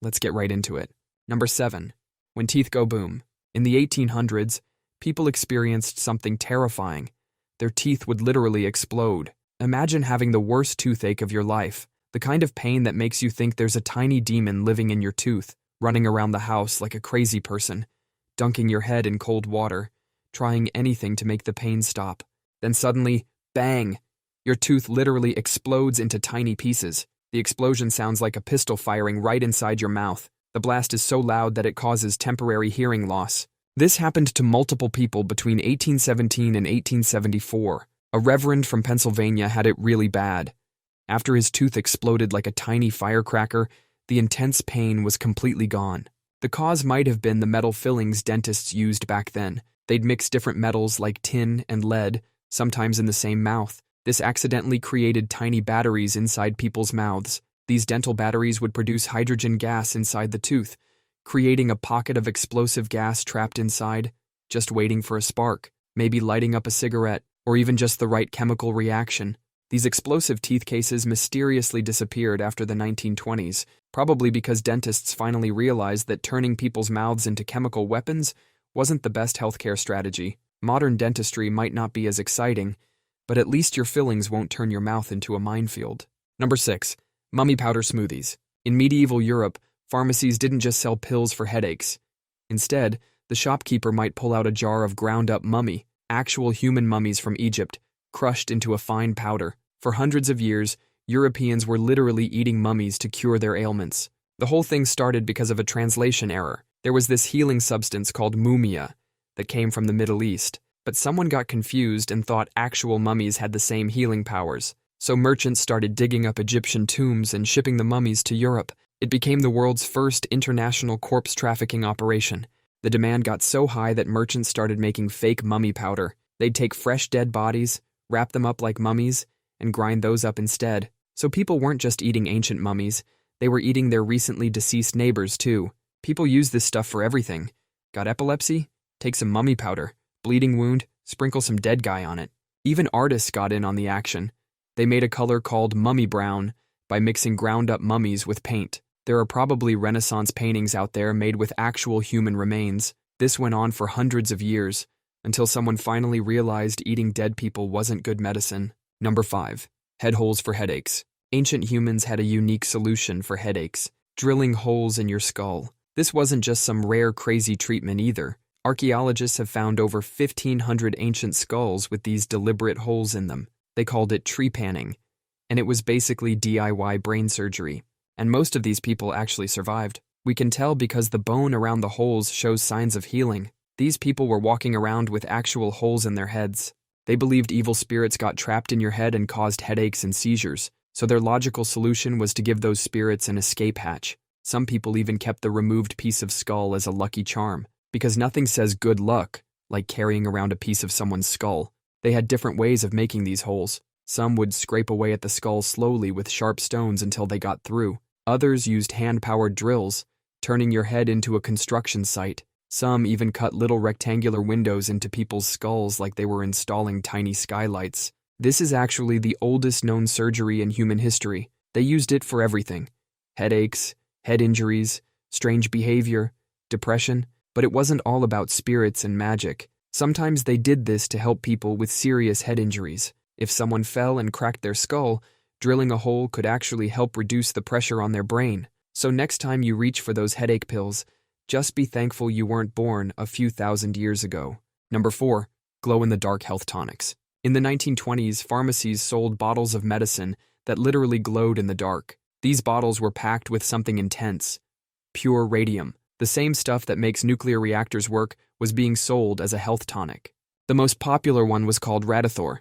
Let's get right into it. Number 7. When teeth go boom. In the 1800s, people experienced something terrifying. Their teeth would literally explode. Imagine having the worst toothache of your life, the kind of pain that makes you think there's a tiny demon living in your tooth, running around the house like a crazy person, dunking your head in cold water, trying anything to make the pain stop. Then suddenly, bang! Your tooth literally explodes into tiny pieces. The explosion sounds like a pistol firing right inside your mouth. The blast is so loud that it causes temporary hearing loss. This happened to multiple people between 1817 and 1874. A reverend from Pennsylvania had it really bad. After his tooth exploded like a tiny firecracker, the intense pain was completely gone. The cause might have been the metal fillings dentists used back then. They'd mix different metals like tin and lead, sometimes in the same mouth. This accidentally created tiny batteries inside people's mouths. These dental batteries would produce hydrogen gas inside the tooth, creating a pocket of explosive gas trapped inside, just waiting for a spark, maybe lighting up a cigarette, or even just the right chemical reaction. These explosive teeth cases mysteriously disappeared after the 1920s, probably because dentists finally realized that turning people's mouths into chemical weapons wasn't the best healthcare strategy. Modern dentistry might not be as exciting, but at least your fillings won't turn your mouth into a minefield. Number 6. Mummy powder smoothies. In medieval Europe, pharmacies didn't just sell pills for headaches. Instead, the shopkeeper might pull out a jar of ground-up mummy, actual human mummies from Egypt, crushed into a fine powder. For hundreds of years, Europeans were literally eating mummies to cure their ailments. The whole thing started because of a translation error. There was this healing substance called mumia that came from the Middle East, but someone got confused and thought actual mummies had the same healing powers. So merchants started digging up Egyptian tombs and shipping the mummies to Europe. It became the world's first international corpse trafficking operation. The demand got so high that merchants started making fake mummy powder. They'd take fresh dead bodies, wrap them up like mummies, and grind those up instead. So people weren't just eating ancient mummies, they were eating their recently deceased neighbors too. People use this stuff for everything. Got epilepsy? Take some mummy powder. Bleeding wound? Sprinkle some dead guy on it. Even artists got in on the action. They made a color called mummy brown by mixing ground-up mummies with paint. There are probably Renaissance paintings out there made with actual human remains. This went on for hundreds of years, until someone finally realized eating dead people wasn't good medicine. Number 5. Head holes for headaches. Ancient humans had a unique solution for headaches: drilling holes in your skull. This wasn't just some rare crazy treatment either. Archaeologists have found over 1,500 ancient skulls with these deliberate holes in them. They called it trepanning, and it was basically DIY brain surgery. And most of these people actually survived. We can tell because the bone around the holes shows signs of healing. These people were walking around with actual holes in their heads. They believed evil spirits got trapped in your head and caused headaches and seizures, so their logical solution was to give those spirits an escape hatch. Some people even kept the removed piece of skull as a lucky charm, because nothing says good luck like carrying around a piece of someone's skull. They had different ways of making these holes. Some would scrape away at the skull slowly with sharp stones until they got through. Others used hand-powered drills, turning your head into a construction site. Some even cut little rectangular windows into people's skulls like they were installing tiny skylights. This is actually the oldest known surgery in human history. They used it for everything: headaches, head injuries, strange behavior, depression. But it wasn't all about spirits and magic. Sometimes they did this to help people with serious head injuries. If someone fell and cracked their skull, drilling a hole could actually help reduce the pressure on their brain. So next time you reach for those headache pills, just be thankful you weren't born a few thousand years ago. Number 4. Glow-in-the-dark health tonics. In the 1920s, pharmacies sold bottles of medicine that literally glowed in the dark. These bottles were packed with something intense: pure radium. The same stuff that makes nuclear reactors work was being sold as a health tonic. The most popular one was called Radithor,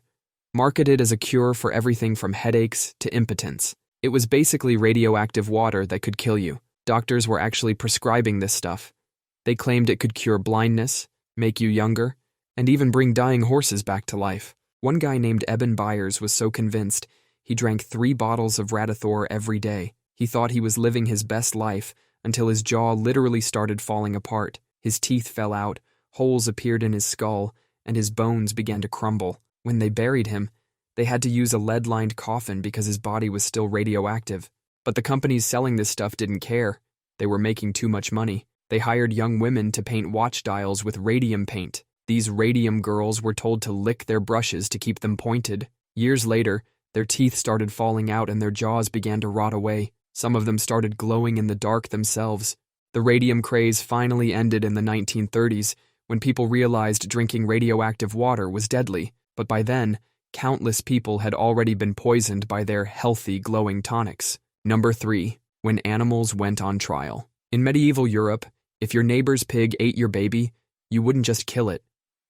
marketed as a cure for everything from headaches to impotence. It was basically radioactive water that could kill you. Doctors were actually prescribing this stuff. They claimed it could cure blindness, make you younger, and even bring dying horses back to life. One guy named Eben Byers was so convinced, he drank 3 bottles of Radithor every day. He thought he was living his best life until his jaw literally started falling apart. His teeth fell out, holes appeared in his skull, and his bones began to crumble. When they buried him, they had to use a lead-lined coffin because his body was still radioactive. But the companies selling this stuff didn't care. They were making too much money. They hired young women to paint watch dials with radium paint. These radium girls were told to lick their brushes to keep them pointed. Years later, their teeth started falling out and their jaws began to rot away. Some of them started glowing in the dark themselves. The radium craze finally ended in the 1930s when people realized drinking radioactive water was deadly, but by then, countless people had already been poisoned by their healthy, glowing tonics. Number 3. When animals went on trial. In medieval Europe, if your neighbor's pig ate your baby, you wouldn't just kill it.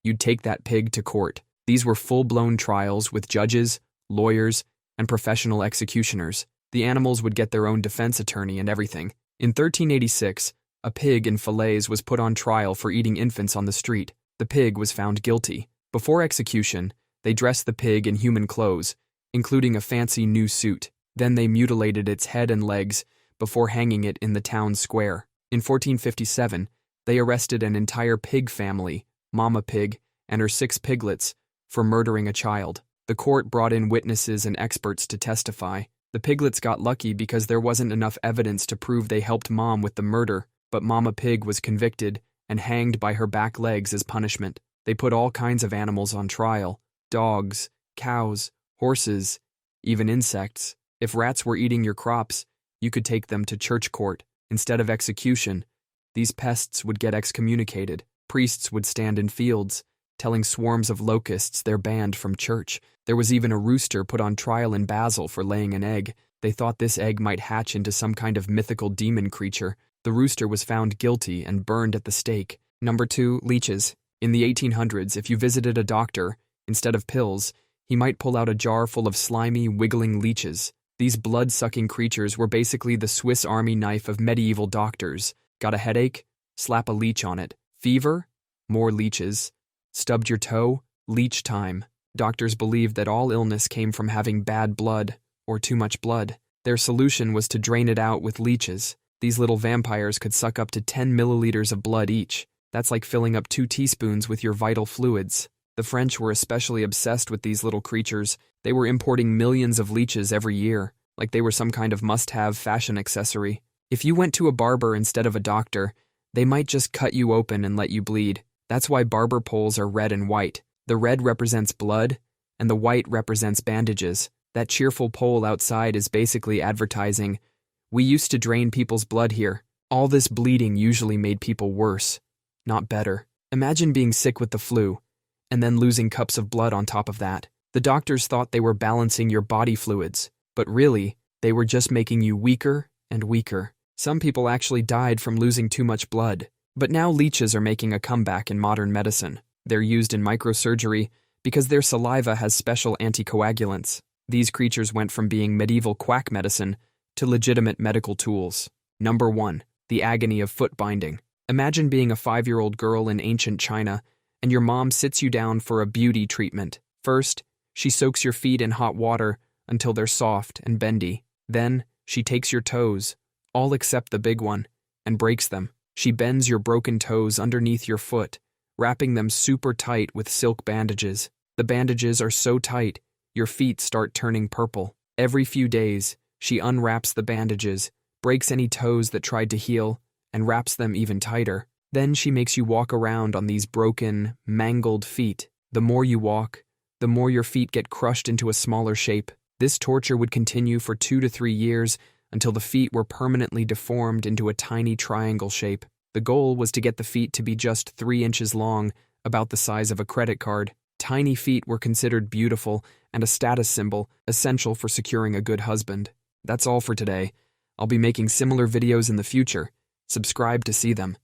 You'd take that pig to court. These were full-blown trials with judges, lawyers, and professional executioners. The animals would get their own defense attorney and everything. In 1386, a pig in Falaise was put on trial for eating infants on the street. The pig was found guilty. Before execution, they dressed the pig in human clothes, including a fancy new suit. Then they mutilated its head and legs before hanging it in the town square. In 1457, they arrested an entire pig family, Mama Pig and her 6 piglets, for murdering a child. The court brought in witnesses and experts to testify. The piglets got lucky because there wasn't enough evidence to prove they helped Mom with the murder, but Mama Pig was convicted and hanged by her back legs as punishment. They put all kinds of animals on trial: dogs, cows, horses, even insects. If rats were eating your crops, you could take them to church court. Instead of execution, these pests would get excommunicated. Priests would stand in fields, telling swarms of locusts they're banned from church. There was even a rooster put on trial in Basel for laying an egg. They thought this egg might hatch into some kind of mythical demon creature. The rooster was found guilty and burned at the stake. Number 2, leeches. In the 1800s, if you visited a doctor, instead of pills, he might pull out a jar full of slimy, wiggling leeches. These blood-sucking creatures were basically the Swiss Army knife of medieval doctors. Got a headache? Slap a leech on it. Fever? More leeches. Stubbed your toe? Leech time. Doctors believed that all illness came from having bad blood, or too much blood. Their solution was to drain it out with leeches. These little vampires could suck up to 10 milliliters of blood each. That's like filling up 2 teaspoons with your vital fluids. The French were especially obsessed with these little creatures. They were importing millions of leeches every year, like they were some kind of must-have fashion accessory. If you went to a barber instead of a doctor, they might just cut you open and let you bleed. That's why barber poles are red and white. The red represents blood, and the white represents bandages. That cheerful pole outside is basically advertising, "We used to drain people's blood here." All this bleeding usually made people worse, not better. Imagine being sick with the flu, and then losing cups of blood on top of that. The doctors thought they were balancing your body fluids, but really, they were just making you weaker and weaker. Some people actually died from losing too much blood. But now leeches are making a comeback in modern medicine. They're used in microsurgery because their saliva has special anticoagulants. These creatures went from being medieval quack medicine to legitimate medical tools. Number 1. The agony of foot binding. Imagine being a 5-year-old girl in ancient China, and your mom sits you down for a beauty treatment. First, she soaks your feet in hot water until they're soft and bendy. Then, she takes your toes, all except the big one, and breaks them. She bends your broken toes underneath your foot, wrapping them super tight with silk bandages. The bandages are so tight, your feet start turning purple. Every few days, she unwraps the bandages, breaks any toes that tried to heal, and wraps them even tighter. Then she makes you walk around on these broken, mangled feet. The more you walk, the more your feet get crushed into a smaller shape. This torture would continue for 2 to 3 years until the feet were permanently deformed into a tiny triangle shape. The goal was to get the feet to be just 3 inches long, about the size of a credit card. Tiny feet were considered beautiful and a status symbol, essential for securing a good husband. That's all for today. I'll be making similar videos in the future. Subscribe to see them.